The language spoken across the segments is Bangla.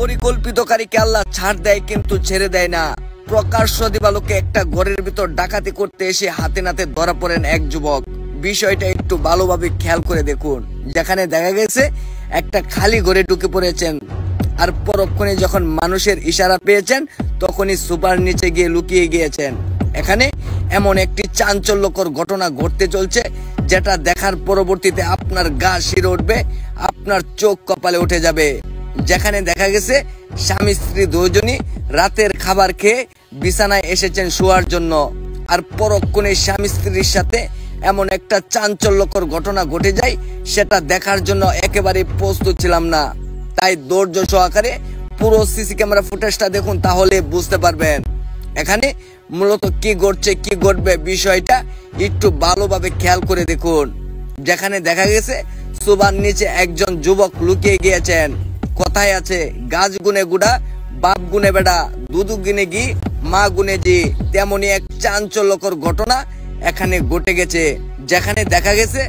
পরিকল্পিতকারীকে আল্লাহ ছাড় দেয় কিন্তু ছেড়ে দেয় না। প্রকাশ্য দিবালোকে একটা ঘরের ভিতর ডাকাতি করতে এসে হাতে নাতে ধরা পড়েন এক যুবক। বিষয়টা একটু ভালোভাবে খেয়াল করে দেখুন। যেখানে দেখা গেছে একটা খালি ঘরে ঢুকে পড়েছেন, আর পরক্ষণে যখন মানুষের ইশারা পেয়েছেন তখনই সুপার নিচে গিয়ে লুকিয়ে গিয়েছেন। এখানে এমন একটি চাঞ্চল্যকর ঘটনা ঘটতে চলছে যেটা দেখার পরবর্তীতে আপনার গা শিরে উঠবে, আপনার চোখ কপালে উঠে যাবে। যেখানে দেখা গেছে স্বামী স্ত্রী দুজনই রাতের খাবার খেয়ে বিছানায় এসেছেন শোয়ার জন্য, আর পরক্ষণে স্বামী স্ত্রীর সাথে এমন একটা চাঞ্চল্যকর ঘটনা ঘটে যায়, সেটা দেখার জন্য একেবারে প্রস্তুত ছিলাম না। তাই ধৈর্য সহকারে পুরো সিসি ক্যামেরা ফুটেজটা দেখুন, তাহলে বুঝতে পারবেন এখানে মূলত কি ঘটছে কি ঘটবে। বিষয়টা একটু ভালোভাবে খেয়াল করে দেখুন। যেখানে দেখা গেছে সুবার নিচে একজন যুবক লুকিয়ে গিয়েছেন। কথায় আছে, গাছ গুনে গুড়া বাপ গুনে বেড়া, দুধু গুনে ঘি মা গুনে জি। তেমনি এক চাঞ্চল্যকর ঘটনা এখানে ঘটে গেছে। যেখানে দেখা গেছে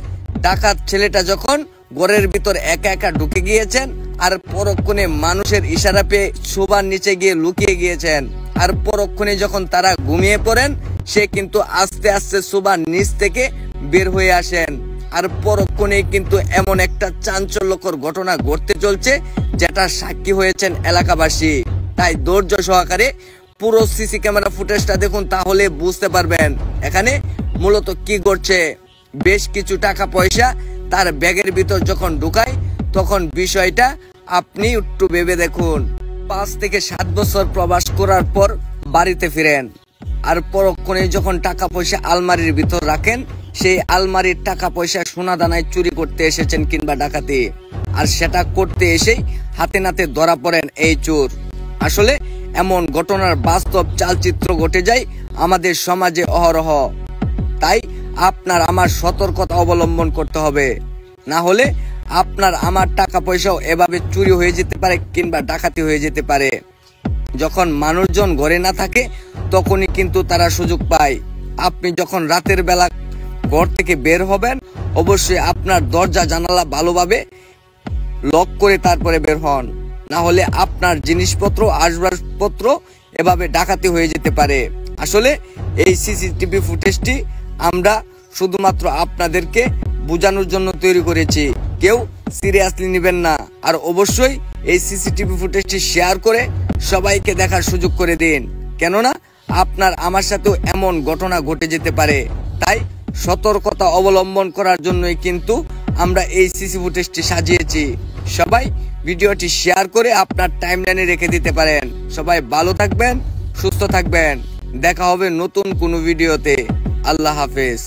ডাকাত ছেলেটা যখন ঘরের ভিতর একা একা ঢুকে গিয়েছেন, আর পরক্ষণে মানুষের ইশারা পেয়ে শোবার নিচে গিয়ে লুকিয়ে গিয়েছেন। আর পরক্ষণে যখন তারা ঘুমিয়ে পড়েন, সে কিন্তু আস্তে আস্তে শোবার নিচ থেকে বের হয়ে আসেন। আর পরক্ষণে কিন্তু এমন একটা চাঞ্চল্যকর ঘটনা ঘটতে চলছে যেটা সাক্ষী হয়েছেন এলাকাবাসী। তাই ধৈর্য সহকারে পুরো সিসি ক্যামেরা ফুটেজটা দেখুন, তাহলে বুঝতে পারবেন এখানে মূলত কি ঘটছে। বেশ কিছু টাকা পয়সা তার ব্যাগের ভিতর যখন ঢুকায়, তখন বিষয়টা আপনি একটু ভেবে দেখুন। 5 থেকে 7 বছর প্রবাস করার পর বাড়িতে ফিরেন, আর পরক্ষণে যখন টাকা পয়সা আলমারির ভিতর রাখেন, সেই আলমারির টাকা পয়সা সোনা দানায় চুরি করতে এসেছেন কিংবা ডাকাতি, আর সেটা করতে এসেই হাতে নাতে ধরা পড়েন এই চোর। আসলে এমন ঘটনার বাস্তব চালচিত্র ঘটে যায় আমাদের সমাজে অহরহ। তাই আপনার আমার সতর্কতা অবলম্বন করতে হবে, না হলে আপনার আমার টাকা পয়সাও এভাবে চুরি হয়ে যেতে পারে কিংবা ডাকাতি হয়ে যেতে পারে। যখন মানুষজন ঘরে না থাকে তখনই কিন্তু তারা সুযোগ পায়। আপনি যখন রাতের বেলা ঘর থেকে বের হবেন, অবশ্যই আপনার দরজা জানালা ভালোভাবে লক করে তারপরে বের হন, না হলে আপনার জিনিসপত্র আসবাবপত্র এভাবে ডাকাতি হয়ে যেতে পারে। আসলে এই সিসিটিভি ফুটেজটি আমরা শুধুমাত্র আপনাদেরকে বোঝানোর জন্য তৈরি করেছি, কেউ সিরিয়াসলি নেবেন না। আর অবশ্যই এই সিসিটিভি ফুটেজটি শেয়ার করে সবাইকে দেখার সুযোগ করে দিন, কেননা আপনার আমার সাথেও এমন ঘটনা ঘটে যেতে পারে। তাই সতর্কতা অবলম্বন করার জন্যই কিন্তু আমরা এই সিসি ফুটেজটি সাজিয়েছি। সবাই ভিডিওটি শেয়ার করে আপনার টাইমলাইনে রেখে দিতে পারেন। সবাই ভালো থাকবেন, সুস্থ থাকবেন। দেখা হবে নতুন কোনো ভিডিওতে। আল্লাহ হাফেজ।